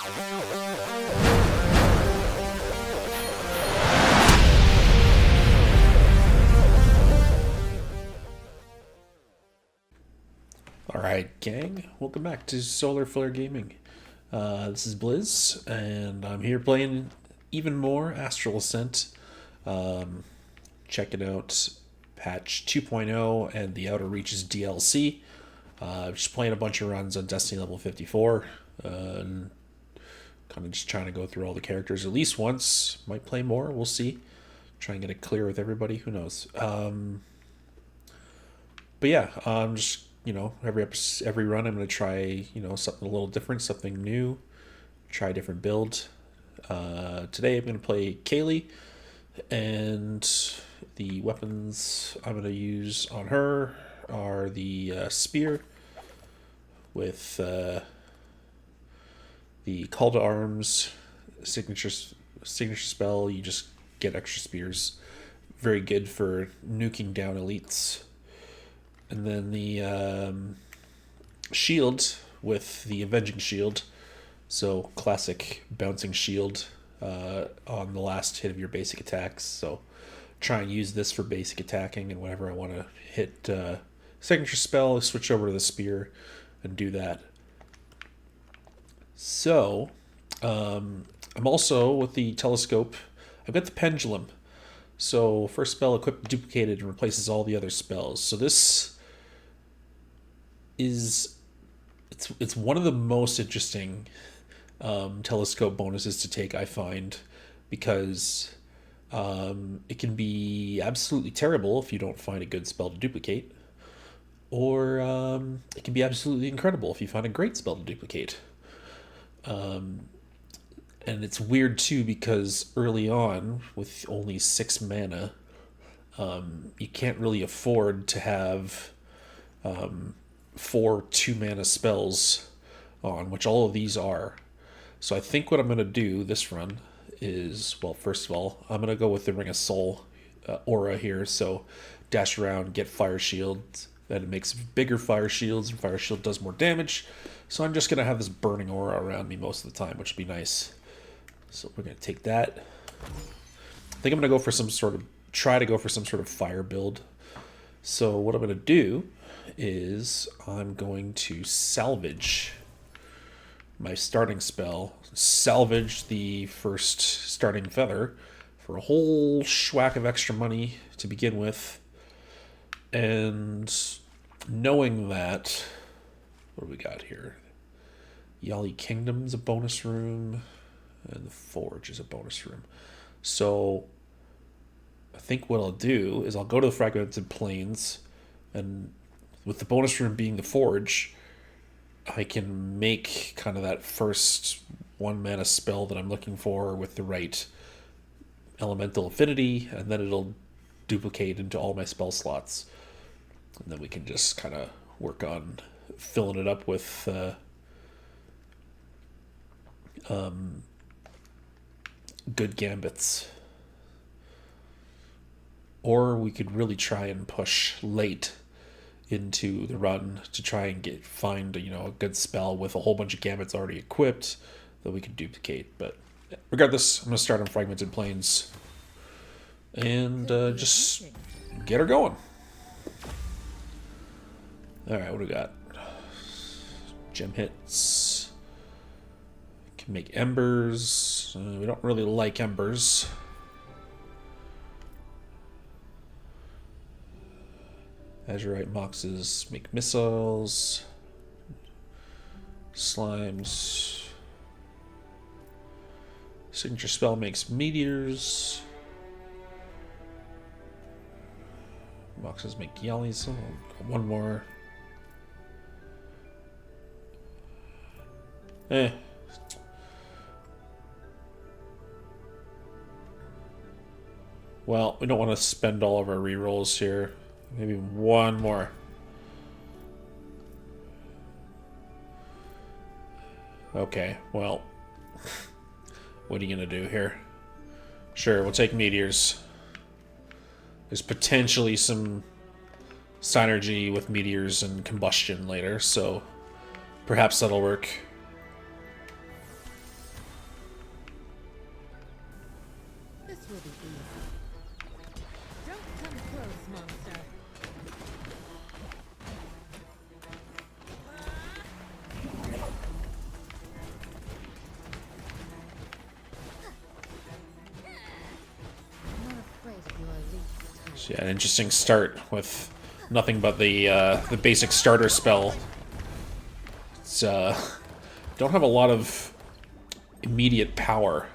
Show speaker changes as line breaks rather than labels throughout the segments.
Alright, gang, welcome back to Solar Flare Gaming. This is Blizz, and I'm here playing even more Astral Ascent. Checking out patch 2.0 and the Outer Reaches DLC. Just playing a bunch of runs on Destiny level 54. And kind of just trying to go through all the characters at least once. Might play more, we'll see. Try and get it clear with everybody, who knows. But yeah, just every run I'm going to try something a little different, something new, try a different build. Today I'm going to play Calie, and the weapons I'm going to use on her are the spear with the call to arms signature spell. You just get extra spears, very good for nuking down elites. And then the shield with the Avenging Shield. So classic bouncing shield on the last hit of your basic attacks. So try and use this for basic attacking, and whenever I want to hit signature spell, I switch over to the spear and do that. So I'm also, with the telescope, I've got the Pendulum. So first spell equipped duplicated and replaces all the other spells. So this it's one of the most interesting telescope bonuses to take, I find, because it can be absolutely terrible if you don't find a good spell to duplicate, or it can be absolutely incredible if you find a great spell to duplicate. And it's weird too, because early on, with only 6 mana, you can't really afford to have 4 2-mana spells on, which all of these are. So I think what I'm going to do this run is, well, first of all, I'm going to go with the Ring of Soul aura here. So dash around, get Fire Shield, then it makes bigger Fire Shields, and Fire Shield does more damage. So I'm just going to have this burning aura around me most of the time, which would be nice. So we're going to take that. I think I'm going to go for try to go for some sort of fire build. So what I'm going to do is I'm going to salvage my starting spell, salvage the first starting feather for a whole schwack of extra money to begin with, and knowing that, what do we got here? Calie Kingdom's a bonus room, and the Forge is a bonus room. So I think what I'll do is I'll go to the Fragmented Plains, and with the bonus room being the Forge, I can make kind of that first 1-mana spell that I'm looking for with the right elemental affinity, and then it'll duplicate into all my spell slots. And then we can just kind of work on filling it up with good gambits. Or we could really try and push late into the run to try and find a good spell with a whole bunch of gambits already equipped that we could duplicate. But regardless, I'm going to start on Fragmented Plains and just get her going. Alright, what do we got? Gem hits. Can make embers. We don't really like embers. Azurite Moxes make missiles. Slimes. Signature spell makes meteors. Moxes make Yalies. Oh, one more. Well, we don't want to spend all of our rerolls here. Maybe one more. Okay, well, what are you going to do here? Sure, we'll take meteors. There's potentially some synergy with meteors and combustion later, so perhaps that'll work.
will be easy. Don't come close, monster. I'm not afraid of your elite type.
So yeah, an interesting start with nothing but the basic starter spell. It's don't have a lot of immediate power.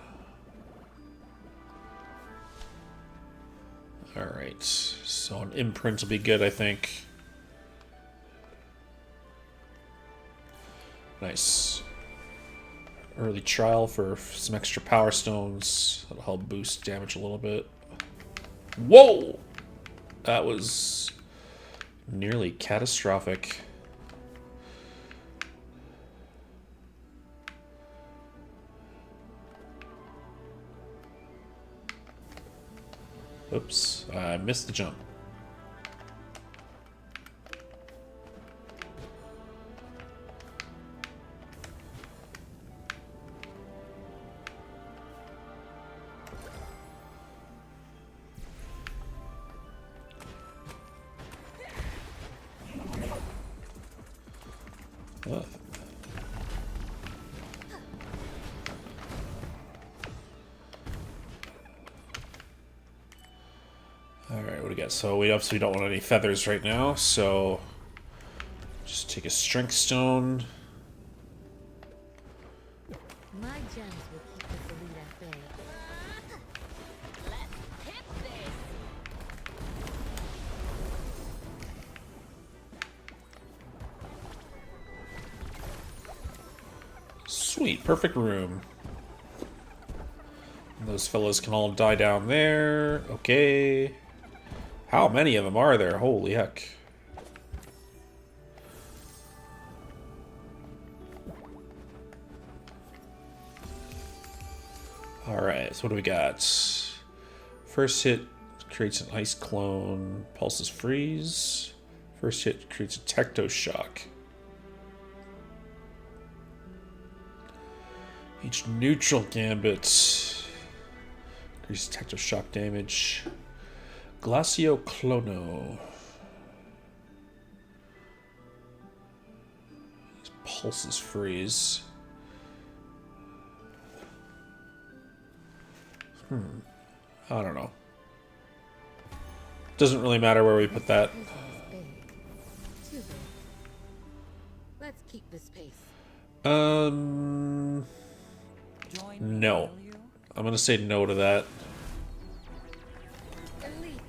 Alright, so an imprint will be good, I think. Nice. Early trial for some extra power stones. That'll help boost damage a little bit. Whoa! That was nearly catastrophic. Oops, I missed the jump. Ugh. Alright, what do we got? So we obviously don't want any feathers right now, so just take a strength stone.
My gems will keep this elite at bay. Let's hit this.
Sweet, perfect room. And those fellas can all die down there. Okay. How many of them are there? Holy heck. Alright, so what do we got? First hit creates an ice clone. Pulses freeze. First hit creates a tecto shock. Each neutral gambit increases tecto shock damage. Glacio Clono. Pulses freeze. I don't know. Doesn't really matter where we put that.
Too big. Let's keep this pace.
No. I'm gonna say no to that.
Elite.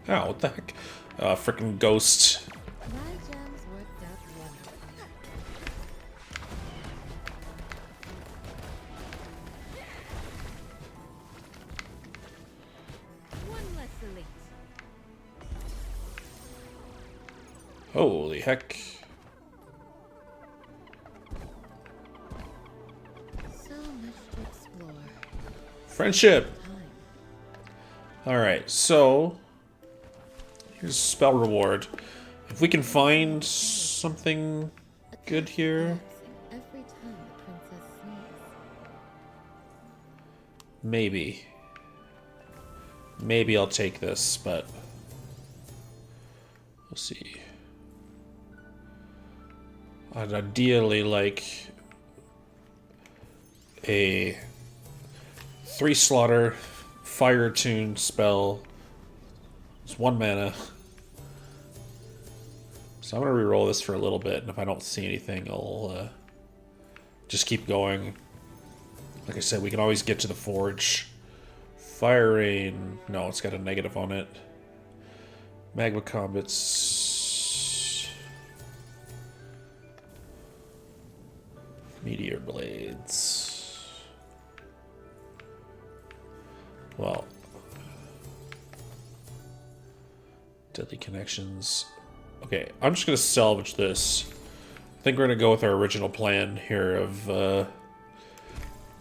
Oh, what the heck? Frickin' ghost.
My gems worked out wonderfully. One less elite.
Holy heck.
So much to explore.
Friendship!
Time.
Alright, so here's a spell reward. If we can find something good here,
Every time the princess sneezes.
maybe. Maybe I'll take this, but we'll see. I'd ideally like a 3 slaughter fire tune spell. It's 1 mana. So I'm gonna reroll this for a little bit, and if I don't see anything, I'll just keep going. Like I said, we can always get to the forge. Fire Rain. No, it's got a negative on it. Magma Combats. Meteor Blades. Well. Deadly Connections. Okay, I'm just going to salvage this. I think we're going to go with our original plan here of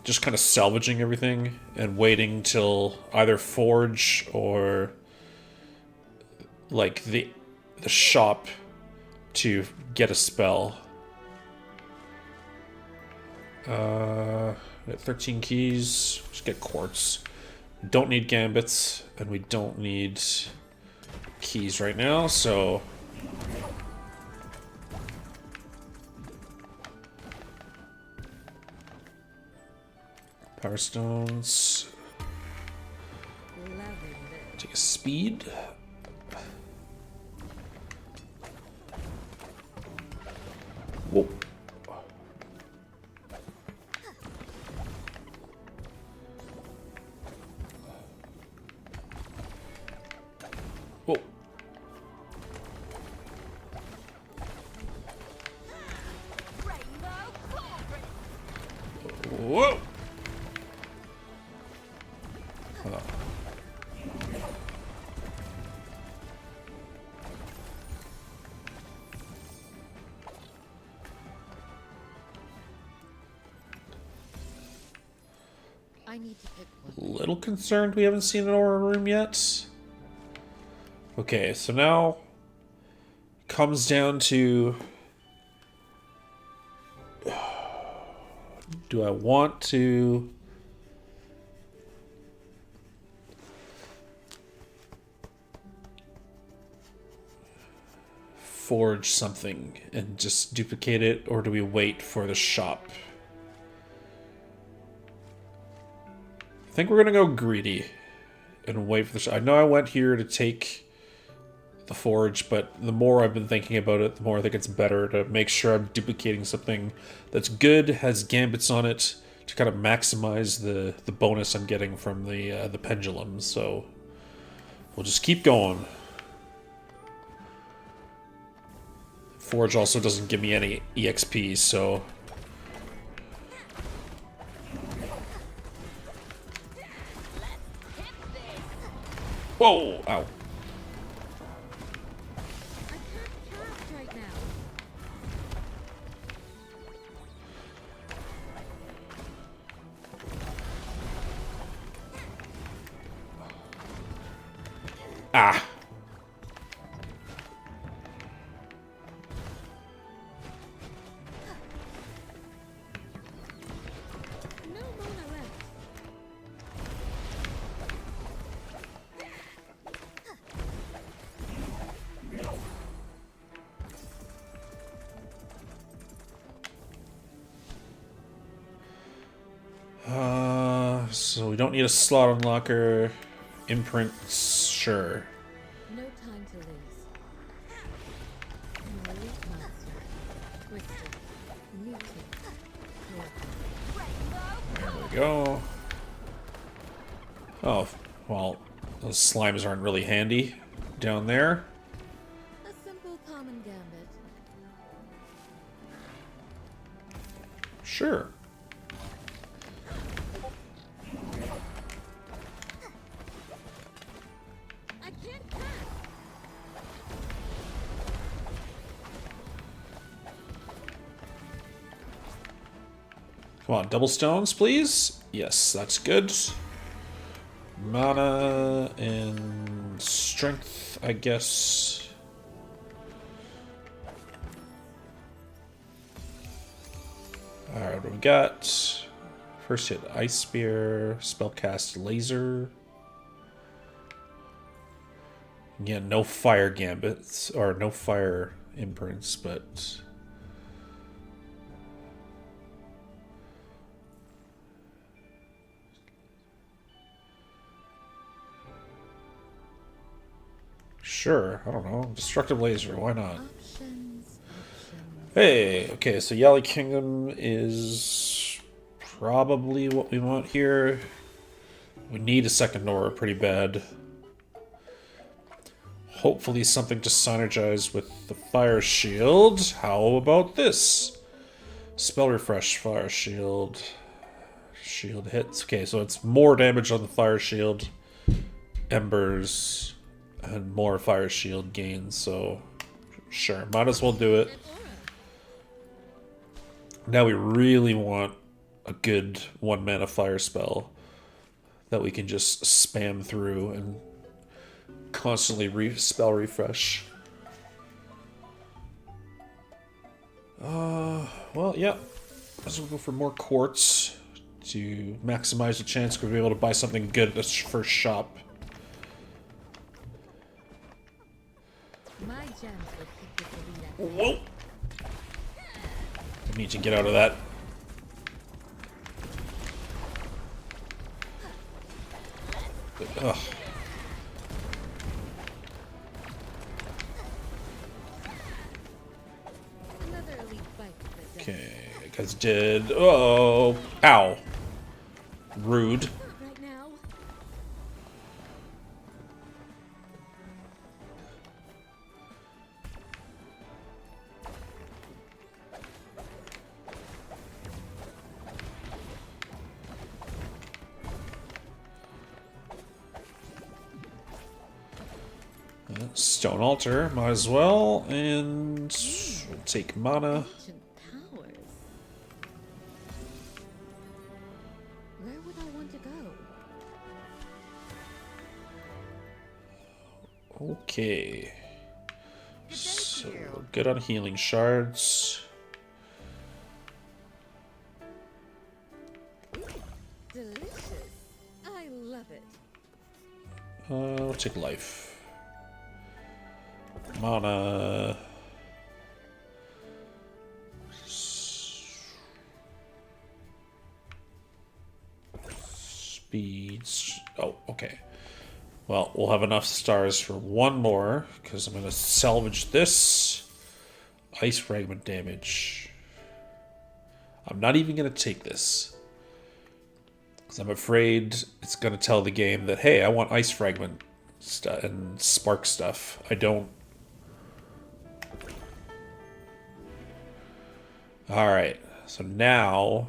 just kind of salvaging everything and waiting till either Forge or like the shop to get a spell. We got 13 keys. Just get quartz. Don't need gambits, and we don't need keys right now, so... Power stones. Take a speed. Whoa. Whoa. Whoa.
I need to pick one.
Little concerned we haven't seen an aura room yet. Okay, so now comes down to, do I want to forge something and just duplicate it, or do we wait for the shop? I think we're gonna go greedy and wait for the shop. I know I went here to take the forge, but the more I've been thinking about it, the more I think it's better to make sure I'm duplicating something that's good, has gambits on it, to kind of maximize the bonus I'm getting from the pendulum. So we'll just keep going. Forge also doesn't give me any EXP, so... Whoa! Ow.
I can't cast right now.
Ah!
No mana left.
So we don't need a slot unlocker. Imprints, sure.
No time to lose. Elite monster. Twisted. Mutant.
There we go. Oh, well, those slimes aren't really handy down there.
A simple common gambit.
Sure.
I can't cast.
Come on, double stones, please. Yes, that's good. Mana and strength, I guess. Alright, what do we got? First hit, Ice Spear, Spellcast Laser. Again, no fire gambits, or no fire imprints, but... Sure, I don't know. Destructive Laser, why not?
Options.
Hey, okay, so Yali Kingdom is probably what we want here. We need a second aura pretty bad. Hopefully something to synergize with the Fire Shield. How about this? Spell Refresh, Fire Shield. Shield hits. Okay, so it's more damage on the Fire Shield. Embers. And more Fire Shield gains, so sure, might as well do it.
An aura.
Now we really want a good 1-mana fire spell that we can just spam through and constantly spell refresh. Well, yeah. Let's go for more quartz to maximize the chance we'll be able to buy something good at this first shop.
My gems will keep this arena.
Whoa! I need to get out of that. Ugh.
Another elite fight for the dead.
Okay, guys did. Oh, ow. Rude.
Not right now.
Stone altar, might as well, and we'll take mana.
Ancient powers. Where would I want to go?
Okay. So we're good on healing shards.
Delicious. I love it.
We'll take life. Mana. Speeds. Oh, okay. Well, we'll have enough stars for one more, because I'm going to salvage this. Ice fragment damage. I'm not even going to take this. Because I'm afraid it's going to tell the game that, hey, I want ice fragment and spark stuff. I don't. Alright, so now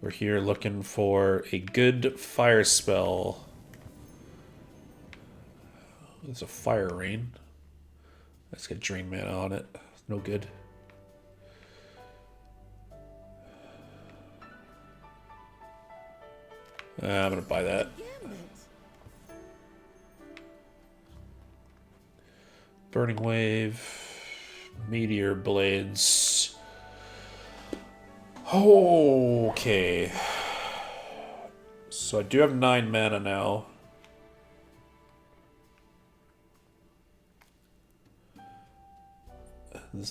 we're here looking for a good fire spell. There's a fire rain. Let's get drain mana on it. No good. I'm gonna buy that.
Gambit.
Burning Wave, Meteor Blades. Okay. So I do have 9 mana now.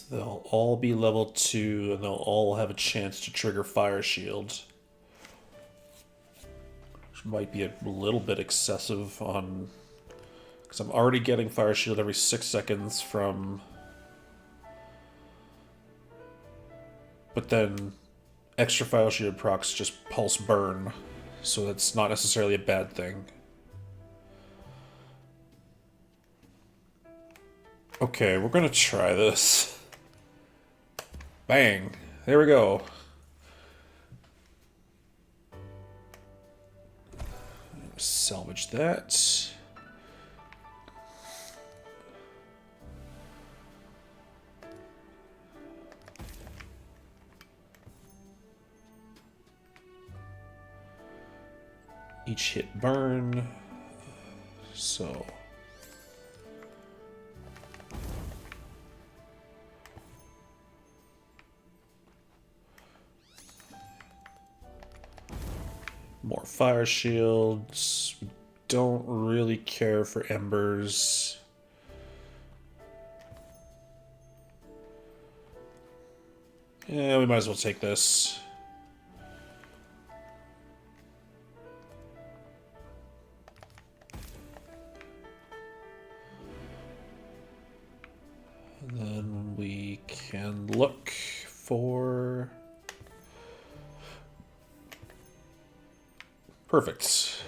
They'll all be level 2, and they'll all have a chance to trigger Fire Shield. Which might be a little bit excessive on... because I'm already getting Fire Shield every 6 seconds from... but then extra Fire Shield procs just pulse burn, so that's not necessarily a bad thing. Okay, we're gonna try this. Bang! There we go. Salvage that. Each hit burn. So. More fire shields. We don't really care for embers. Yeah, we might as well take this. And then we can look for... perfect.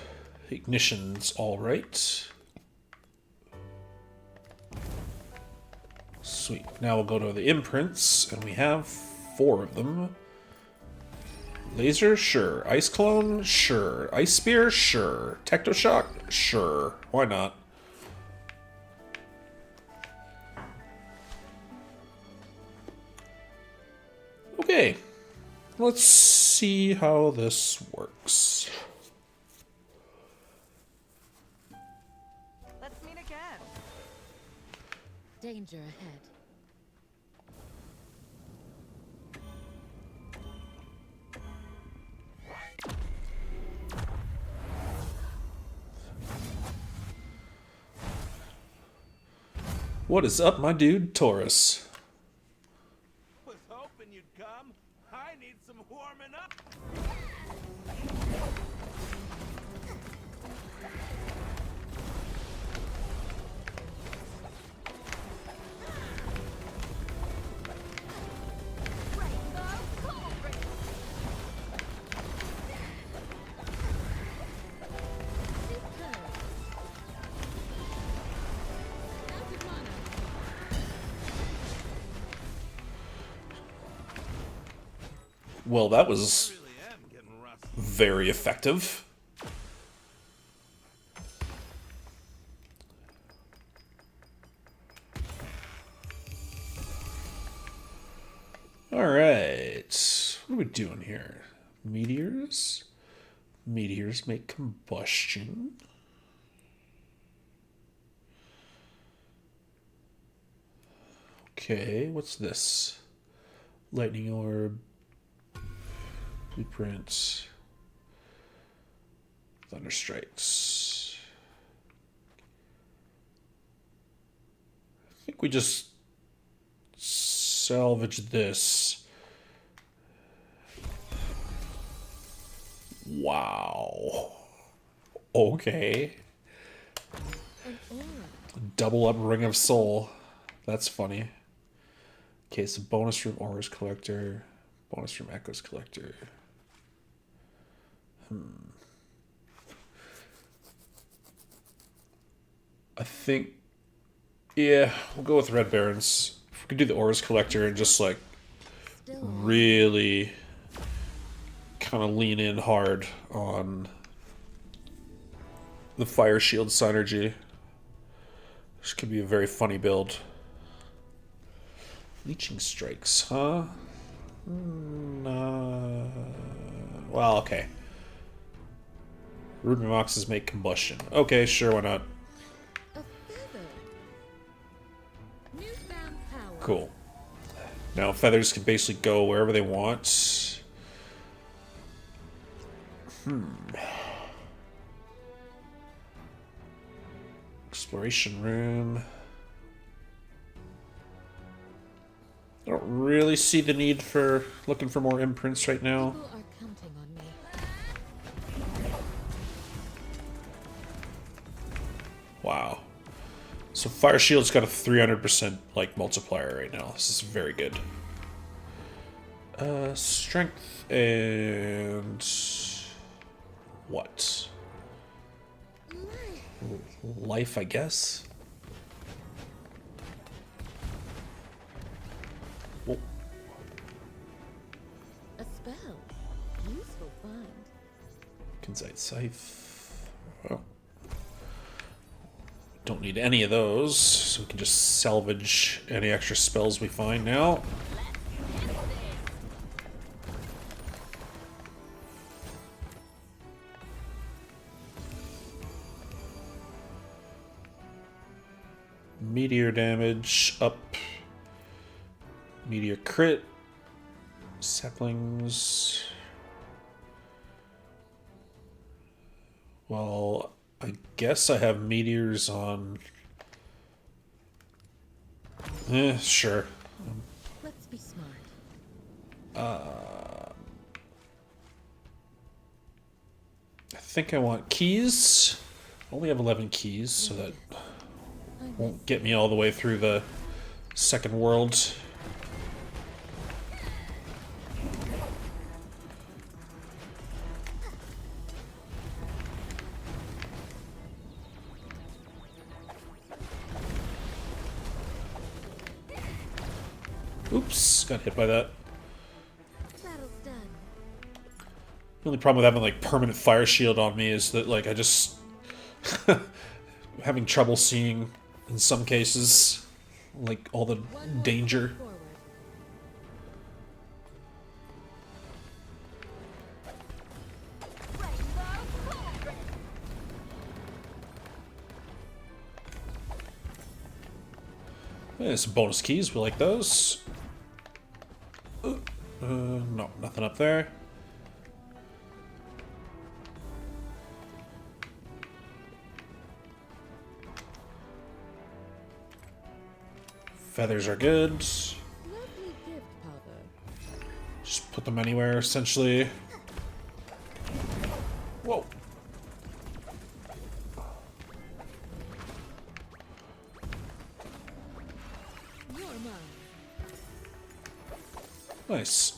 Ignition's all right. Sweet. Now we'll go to the imprints, and we have 4 of them. Laser? Sure. Ice Clone? Sure. Ice Spear? Sure. Tectoshock? Sure. Why not? Okay. Let's see how this works.
Let's meet again.
Danger ahead.
What is up, my dude, Taurus?
Was hoping you'd come. I need some warming up.
Well, that was
Really am getting rusty.
very effective. Alright. What are we doing here? Meteors? Meteors make combustion. Okay, what's this? Lightning orb. Blueprint. Thunder strikes. I think we just salvage this. Wow. Okay.
An aura.
Double up Ring of Soul. That's funny. Okay, so bonus room Auras Collector. Bonus room Echoes Collector. I think... Yeah, we'll go with Red Barons. If we could do the Auras Collector and just, like,
Still
really kind of lean in hard on the Fire Shield synergy. This could be a very funny build. Leeching Strikes, huh? Well, okay. Ruby Moxes make combustion. Okay, sure, why not?
a feather. Newfound power.
Cool. Now, feathers can basically go wherever they want. Exploration room. I don't really see the need for looking for more imprints right now.
People are counting on me.
Wow. So Fire Shield's got a 300% like multiplier right now. This is very good. Strength and what? Life, I guess. Well,
A spell. Useful find.
Kenzite Scythe. Oh. Don't need any of those, so we can just salvage any extra spells we find now. Meteor damage up. Meteor crit. Saplings. Well, I guess I have meteors on. Sure.
Let's be smart.
I think I want keys. I only have 11 keys, so that
I
won't get me all the way through the second world. Oops, got hit by that.
Battle's done.
The only problem with having like permanent fire shield on me is that like I just having trouble seeing in some cases like all the
One more
danger.
step forward.
Yeah, some bonus keys, we like those. No, nothing up there. Feathers are good.
Lovely gift, Father.
Just put them anywhere, essentially. Whoa.
You're mine.
Nice.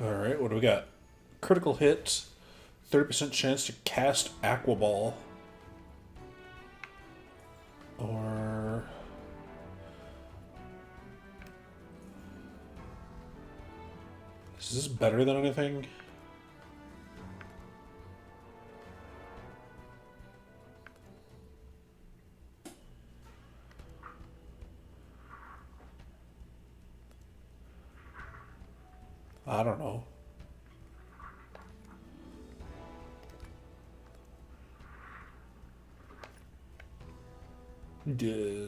Alright, what do we got? Critical hit, 30% chance to cast Aqua Ball. Or... is this better than anything? I don't know.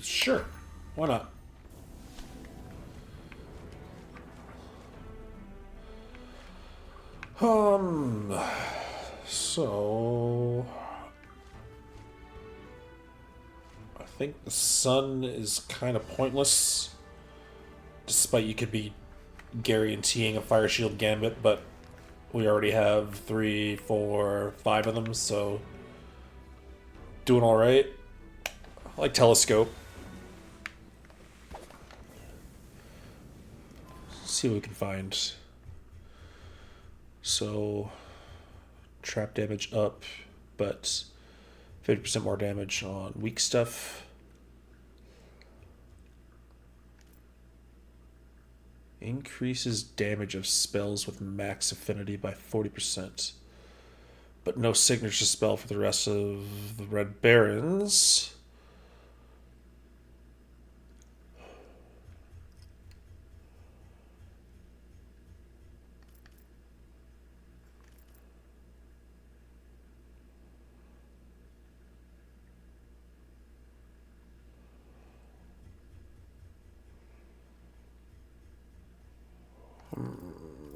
Sure. Why not? So... I think the sun is kind of pointless. Despite you could be guaranteeing a Fire Shield Gambit, but we already have 3, 4, 5 of them, so... doing alright. I like Telescope. See what we can find. So, trap damage up, but 50% more damage on weak stuff. Increases damage of spells with max affinity by 40%. But no signature spell for the rest of the Red Barons.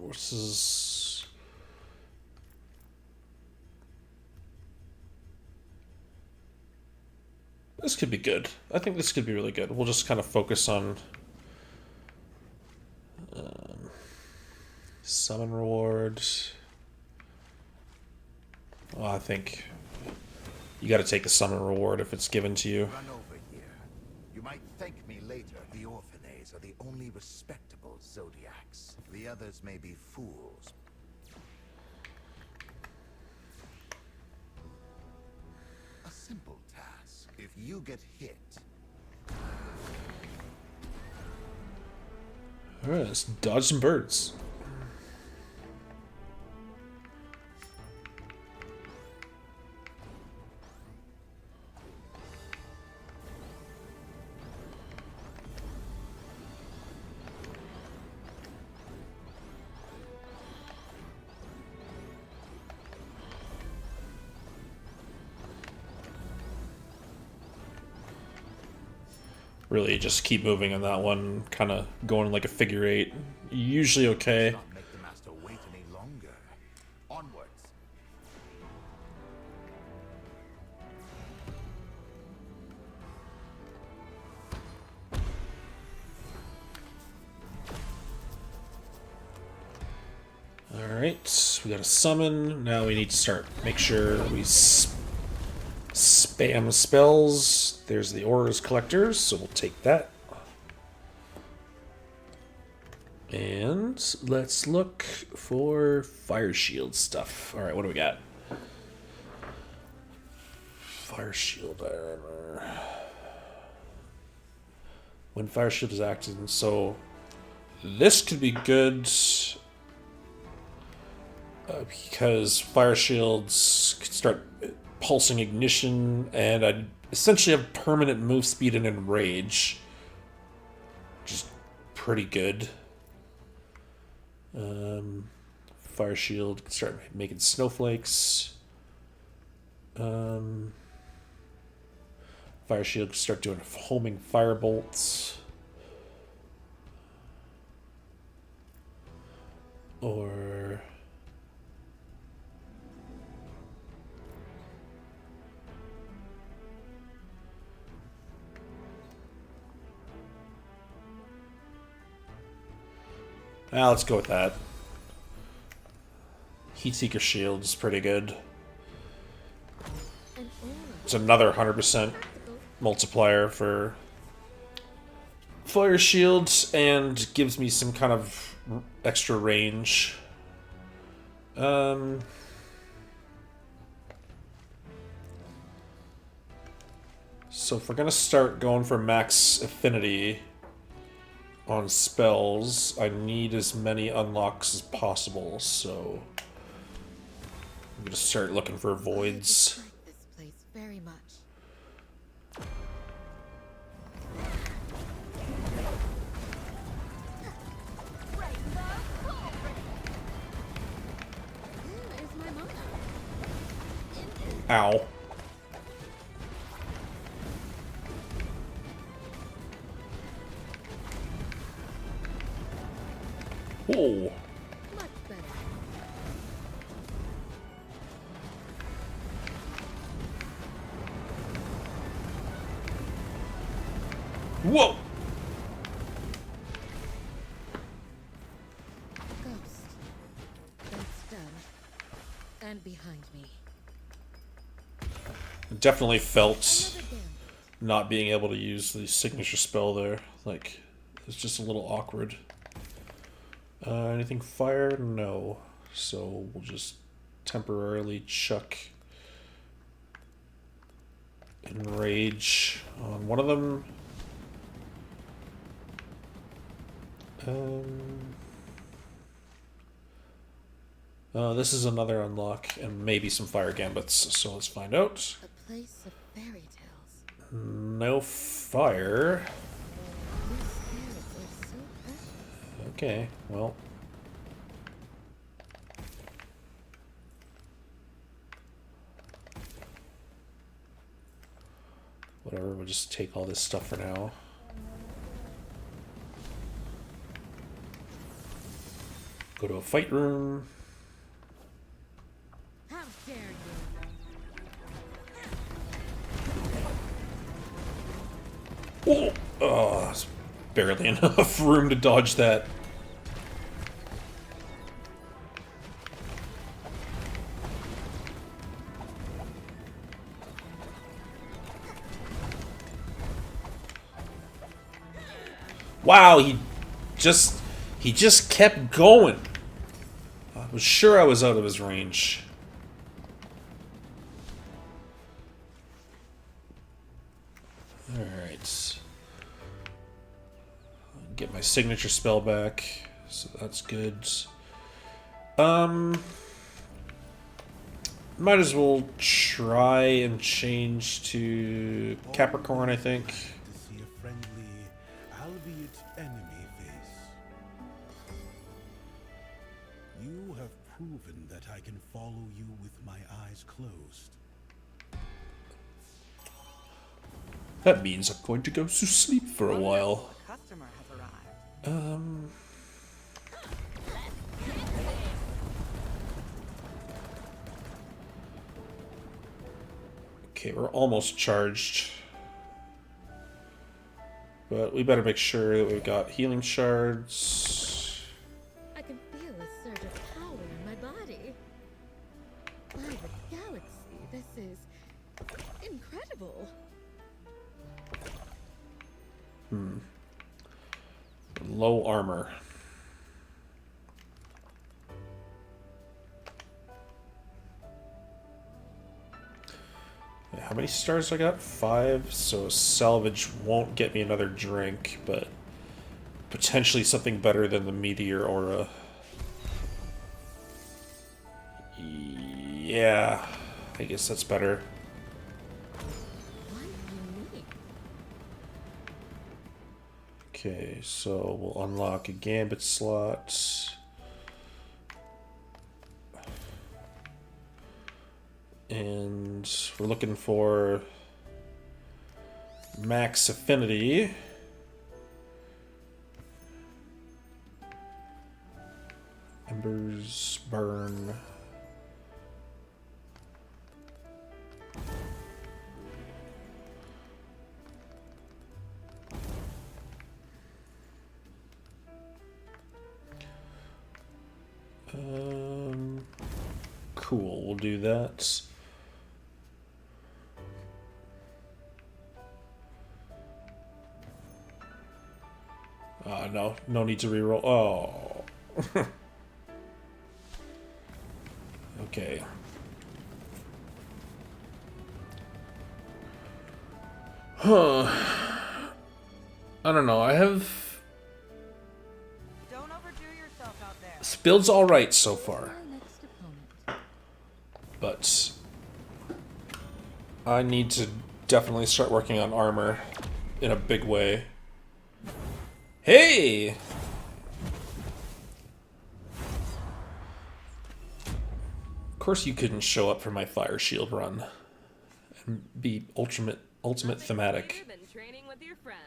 This is... this could be good. I think this could be really good. We'll just kind of focus on summon reward. Well, I think you got to take the summon reward if it's given to you.
Run over here. You might thank me later. The Orphanays are the only respectable Zodiacs. The others may be fools. A simple task. If you get hit,
Alright, let's dodge some birds. Really just keep moving on that one, kind of going like a figure eight. Usually okay.
not make the master wait any longer. Onwards.
Alright, we got a summon. Now we need to start. Make sure we spam spells. There's the Aura's Collectors, so we'll take that. And let's look for Fire Shield stuff. Alright, what do we got? Fire Shield armor. When Fire Shield is active, so this could be good. Because Fire Shields could start pulsing ignition, and I'd essentially have permanent move speed and enrage, which is pretty good. Fire Shield can start making snowflakes. Fire Shield can start doing homing fire bolts. Or... ah, let's go with that. Heatseeker Shield is pretty good.
An aura.
It's another 100% multiplier for fire shields and gives me some kind of extra range. So if we're gonna start going for max affinity on spells, I need as many unlocks as possible, so I'm gonna start looking for voids.
I dislike this place very much. Where is my mana?
Ow. Whoa.
Much better.
Whoa!
Ghost. That's done. And behind me.
Definitely felt
Another gambit.
not being able to use the signature spell there. Like, it's just a little awkward. Anything fire? No. So we'll just temporarily chuck Enrage on one of them. This is another unlock, and maybe some fire gambits, so let's find out.
A place of fairy tales.
No fire.
These spirits are so precious.
Okay, well. Whatever, we'll just take all this stuff for now. Go to a fight room.
How dare you?
Oh, oh, it's barely enough room to dodge that. Wow, he just kept going. I was sure I was out of his range. Alright. Get my signature spell back, so that's good. Might as well try and change to Capricorn, I think.
To see a friendly, albeit enemy face. You have proven that I can follow you with my eyes closed.
That means I'm going to go to sleep for a while.
Customer has arrived.
Okay, we're almost charged. But we better make sure that we've got healing shards.
I can feel a surge of power in my body. By the galaxy, this is incredible.
Low armor. How many stars I got? 5. So salvage won't get me another drink, but potentially something better than the meteor aura. Yeah, I guess that's better.
What do you mean?
Okay, so we'll unlock a gambit slot. And we're looking for max affinity. Embers, burn. Cool, we'll do that. No, no need to reroll. Oh. Okay. Huh. I don't know. I have...
Don't overdo yourself out there.
This build's alright so far.
My next opponent.
But... I need to definitely start working on armor in a big way. Hey! Of course you couldn't show up for my fire shield run and be ultimate thematic.
Than training with your friends.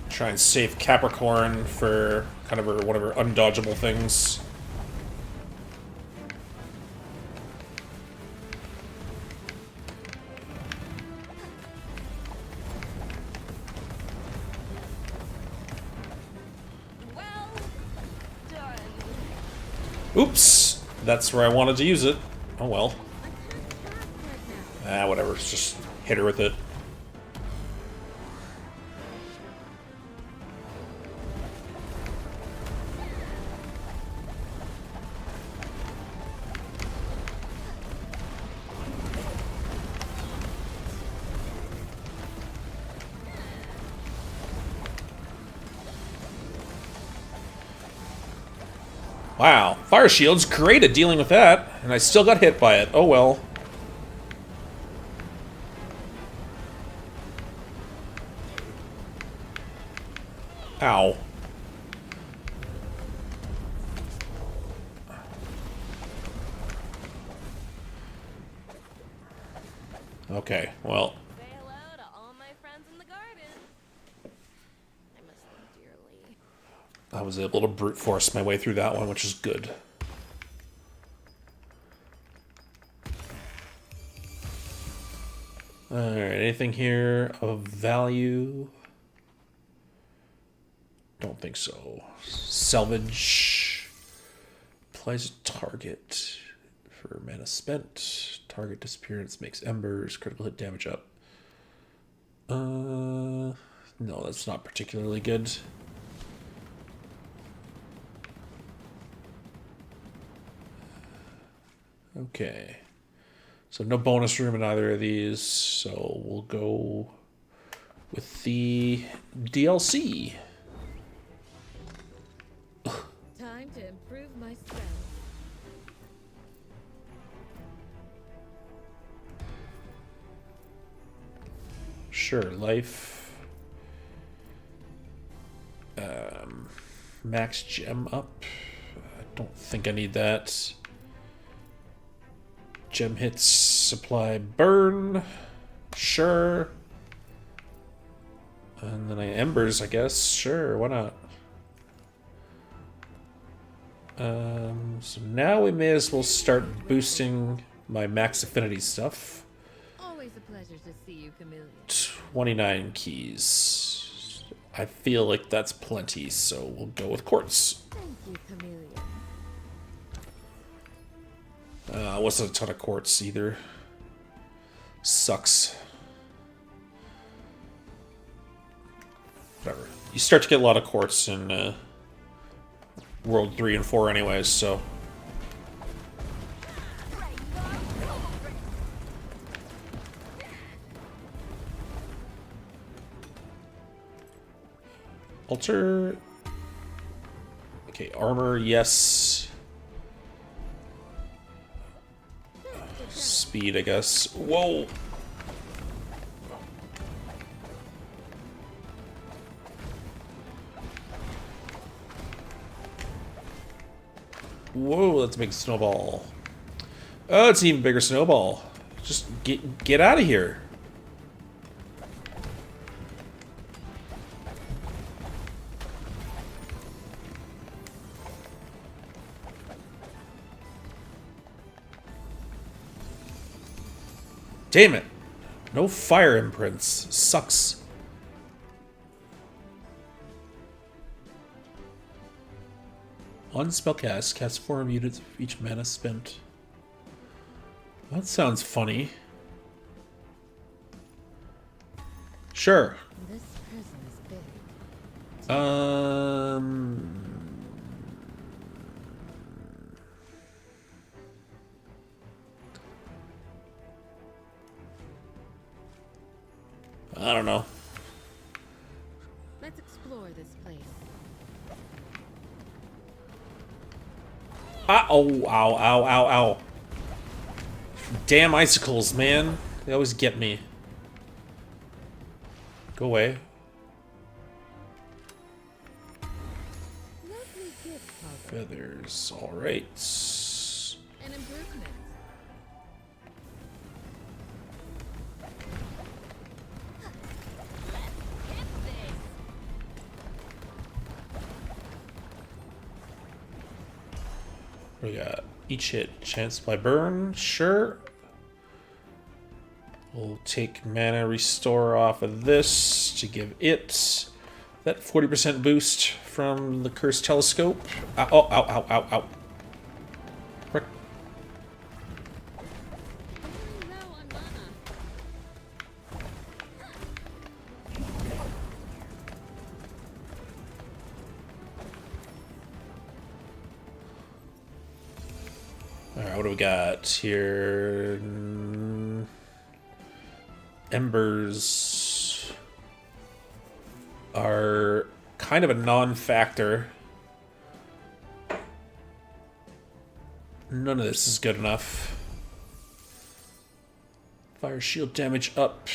Try and save Capricorn for kind of one of her undodgeable things.
Well done.
Oops! That's where I wanted to use it. Oh well.
I can't cast right now.
Whatever. Just hit her with it. Wow, fire shield's great at dealing with that, and I still got hit by it. Oh well. Ow. Okay, well.
Say hello to all my friends in the garden. I miss them dearly.
I was able to brute force my way through that one, which is good. Alright, anything here of value? Don't think so. Salvage. Applies a target for mana spent. Target disappearance makes embers. Critical hit damage up. No, that's not particularly good. Okay. So no bonus room in either of these, so we'll go with the DLC.
Time to improve my spell.
Sure, life. Max gem up. I don't think I need that. Gem hits, supply, burn. Sure. And then embers, I guess. Sure, why not? So now we may as well start boosting my max affinity stuff.
Always a pleasure to see you, Chameleon.
29 keys. I feel like that's plenty, so we'll go with quartz.
Thank you, Chameleon.
Wasn't a ton of quartz either. Sucks. Whatever. You start to get a lot of quartz in World 3 and 4 anyways, so... Alter... Okay, armor, yes. Speed, I guess. Whoa! Whoa, that's a big snowball. Oh, it's an even bigger snowball. Just get out of here. Damn it. No fire imprints. Sucks. On spellcast, cast 4 units of each mana spent. That sounds funny. Sure.
This prison is big.
I don't know.
Let's explore this place.
Oh, ow, ow, ow, ow. Damn icicles, man. They always get me. Go away.
Lovely gift, Papa.
Feathers, alright.
An improvement.
We got each hit chance by burn, sure. We'll take mana restore off of this to give it that 40% boost from the cursed telescope. Ow, oh, ow, ow, ow, ow. Frick.
I'm running low on mana.
Alright, what do we got here? Embers are kind of a non-factor. None of this is good enough. Fire shield damage up.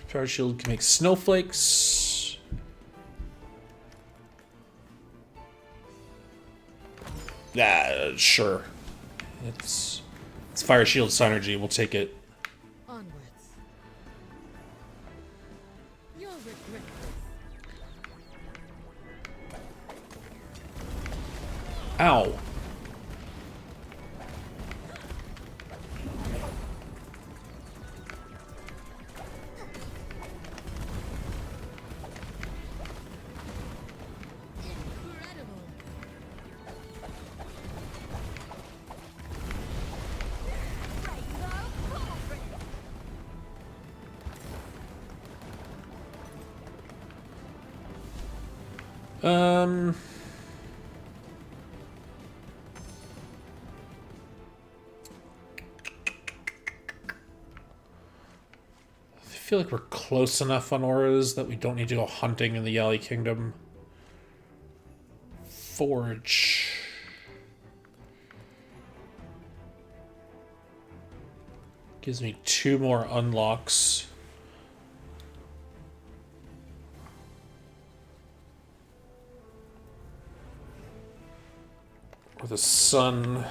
Fire shield can make snowflakes. Sure. It's fire shield synergy. We'll take it.
Onwards. You'll regret this.
Ow.
Incredible.
I feel like we're close enough on auras that we don't need to go hunting in the Calie Kingdom. Forge. Gives me 2 more unlocks. Or the sun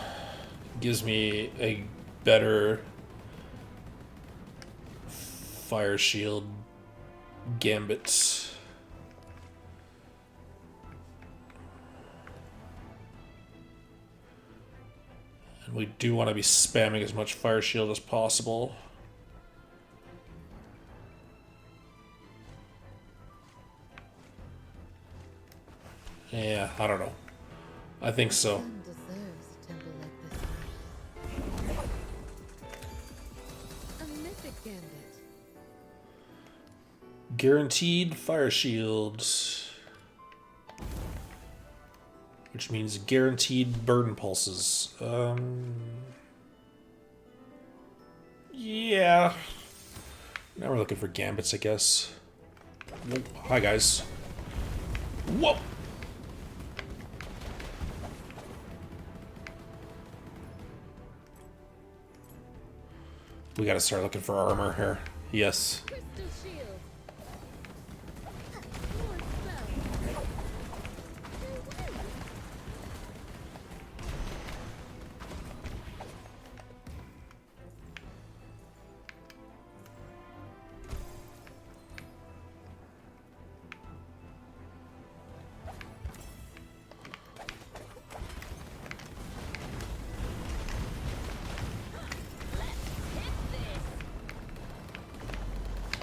gives me a better fire shield gambit. And we do want to be spamming as much fire shield as possible. Yeah, I don't know. I think so.
One deserves a temple like this one. A mythic gambit.
Guaranteed fire shield. Which means guaranteed burn pulses. Yeah. Now we're looking for gambits, I guess. Whoa. Hi, guys. Whoa! We gotta start looking for armor here. Yes.
Crystal shield. More spells. Farewell.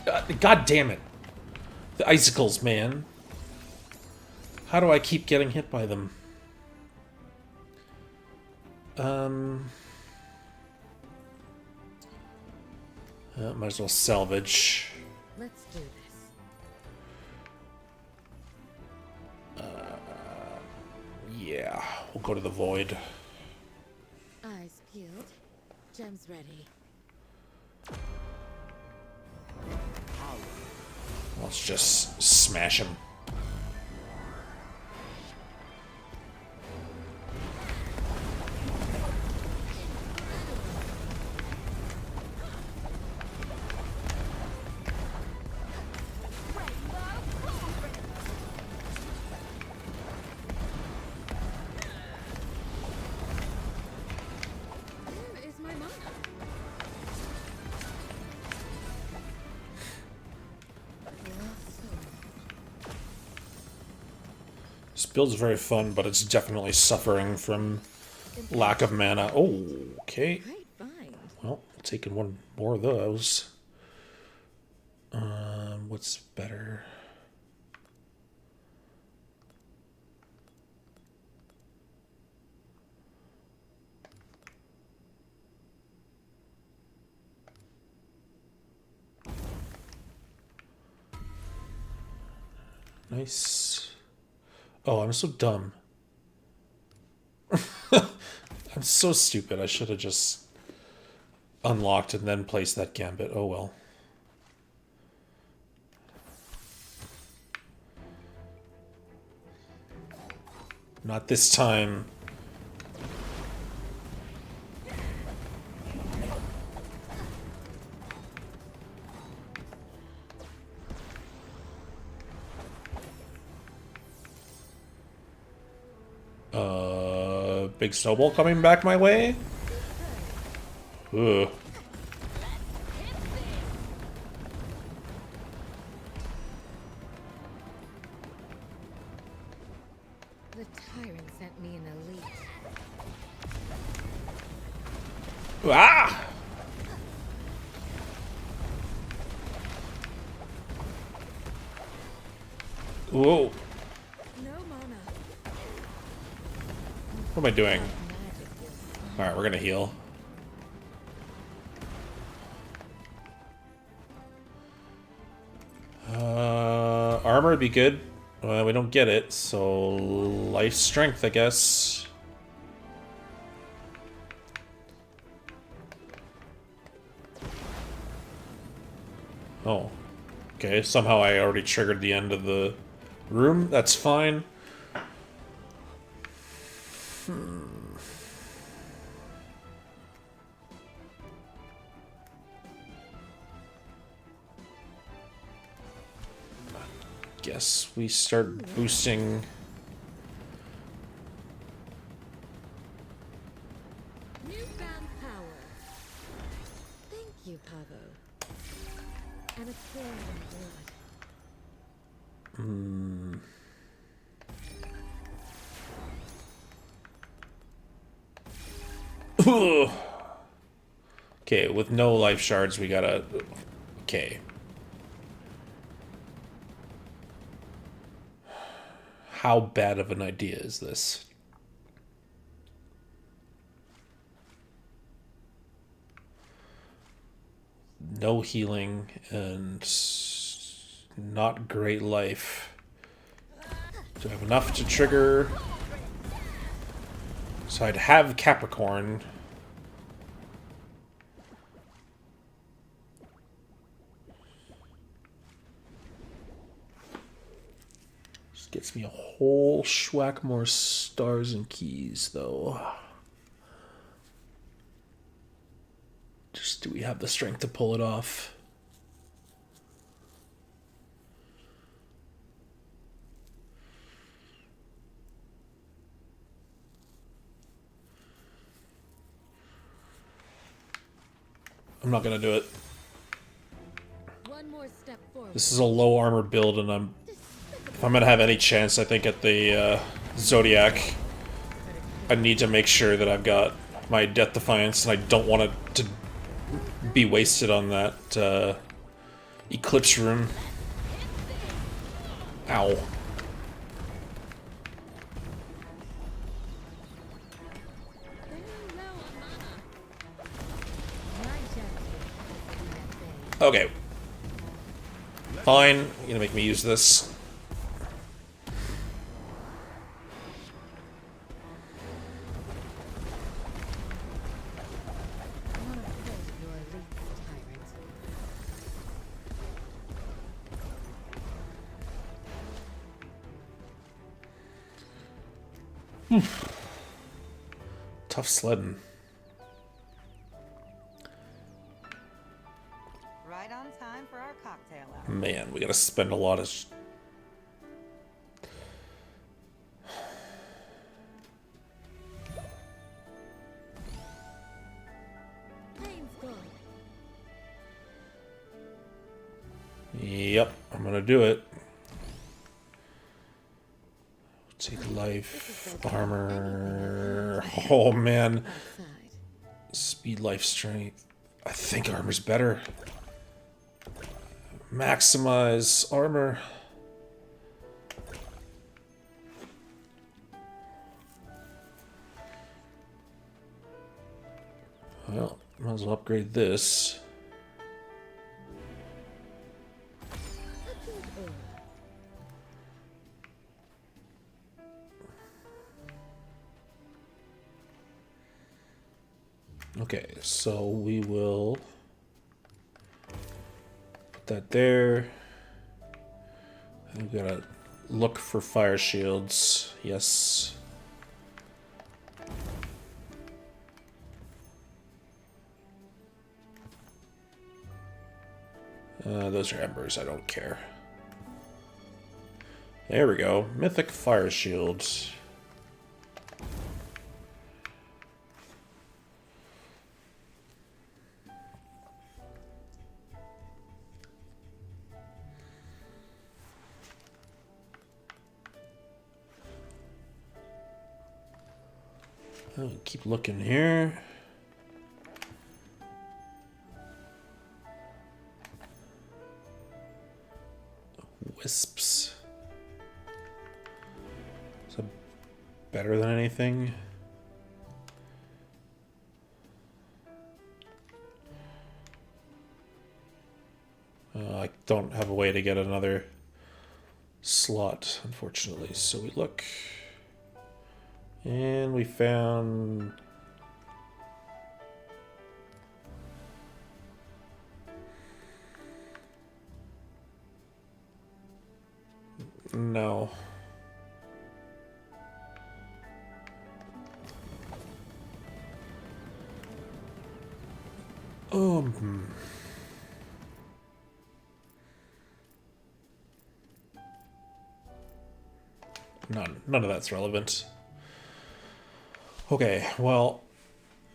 God damn it. The icicles, man. How do I keep getting hit by them? Might as well salvage.
Let's do this.
Yeah, we'll go to the void.
Eyes peeled. Gems ready.
Let's just smash him.
Where is my mana?
This build's very fun, but it's definitely suffering from lack of mana. Oh, okay.
Great find.
Well, taking one more of those. What's better? Nice. Oh, I'm so dumb. I'm so stupid. I should have just unlocked and then placed that gambit. Oh well. Not this time. Big snowball coming back my way? Ugh.
The tyrant sent me an elite.
Ah! Whoa.
No mana.
What am I doing?
Magic is
Alright, we're gonna heal. Armor would be good. We don't get it, so life strength, I guess. Oh. Okay, somehow I already triggered the end of the room. That's fine. Guess we start boosting.
newfound power. Thank you, Pavo. And a flame blood.
Okay, with no life shards, we gotta. Okay. How bad of an idea is this? No healing and not great life. Do I have enough to trigger? So I'd have Capricorn. Just gets me a whole schwack more stars and keys, though. Just do we have the strength to pull it off? I'm not gonna do it.
One more step forward.
This is a low armor build, and if I'm gonna have any chance, I think at the Zodiac, I need to make sure that I've got my Death Defiance, and I don't want it to be wasted on that Eclipse Room. Ow.
Very low on mana. My shadow.
Okay. Fine. You're gonna make me use this.
One of your elite tyrant.
Tough sledding.
Right on time for our cocktail hour.
Man, we gotta spend a lot of...
Pain's gone.
Yep, I'm gonna do it. Take life, armor. Oh man,
Outside.
speed, life, strength. I think armor's better. Maximize armor. Well, might as well upgrade this. Okay, so we will put that there. And we gotta look for fire shields. Yes. Those are embers, I don't care. There we go. Mythic fire shield. Oh, keep looking here. Wisps. Is that better than anything? I don't have a way to get another slot, unfortunately. So we look. And we found... No. None of that's relevant. Okay, well,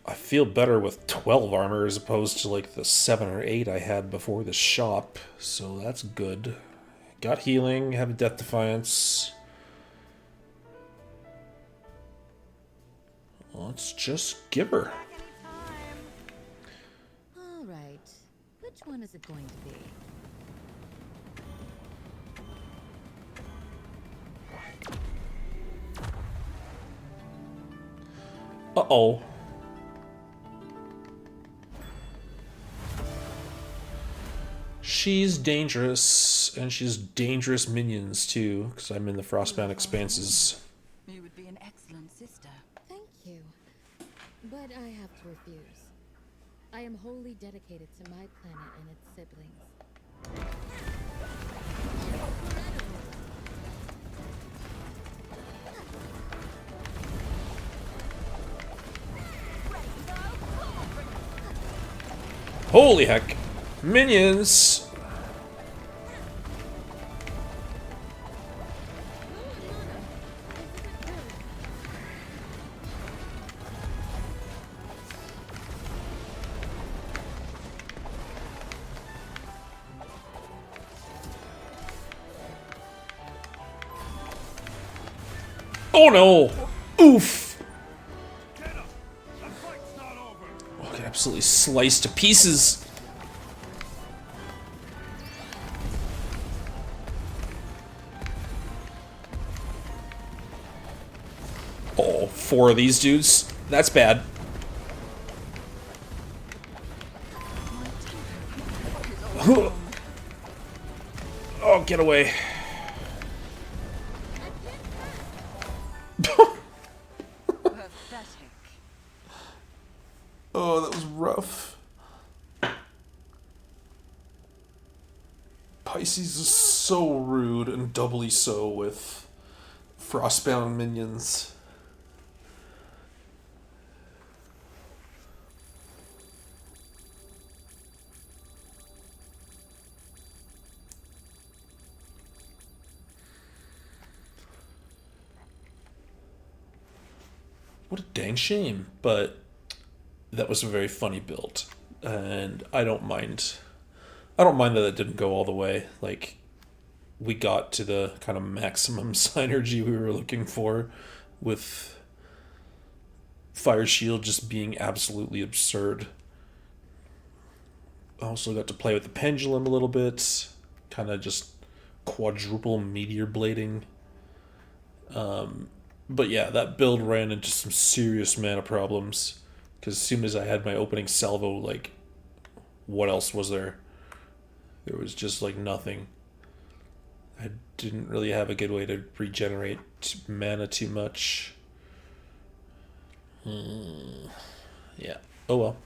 I feel better with 12 armor as opposed to like the 7 or 8 I had before the shop, so that's good. Got healing, have death defiance. Let's just give her.
All right. Which one is it going to be?
Uh-oh. She's dangerous, and she's dangerous minions too, because I'm in the Frostbound Expanses.
You would be an excellent sister.
Thank you. But I have to refuse. I am wholly dedicated to my planet and its siblings.
Holy heck! Minions! Oh no! Oof! Oh, I got absolutely sliced to pieces. Oh, 4 of these dudes. That's bad. Oh, get away.
Pathetic.
Oh, that was rough. Pisces is so rude, and doubly so with Frostbound minions. What a dang shame, but that was a very funny build, and I don't mind. I don't mind that it didn't go all the way. Like, we got to the kind of maximum synergy we were looking for, with Fire Shield just being absolutely absurd. I also got to play with the Pendulum a little bit, kind of just quadruple meteor blading. But yeah, that build ran into some serious mana problems, because as soon as I had my opening salvo, like, what else was there? There was just, like, nothing. I didn't really have a good way to regenerate mana too much. Yeah. Oh well.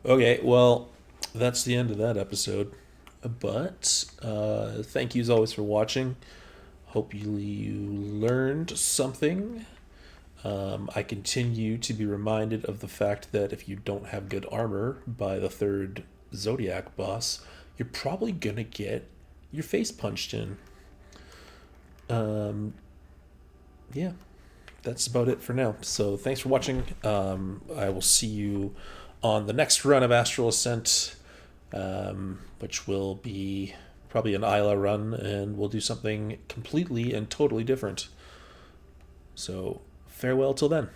Okay, well, that's the end of that episode. But thank you as always for watching. Hope you learned something. I continue to be reminded of the fact that if you don't have good armor by the 3rd Zodiac boss, you're probably gonna get your face punched in. Yeah, that's about it for now. So thanks for watching. I will see you on the next run of Astral Ascent, which will be probably an Isla run, and we'll do something completely and totally different. So farewell till then.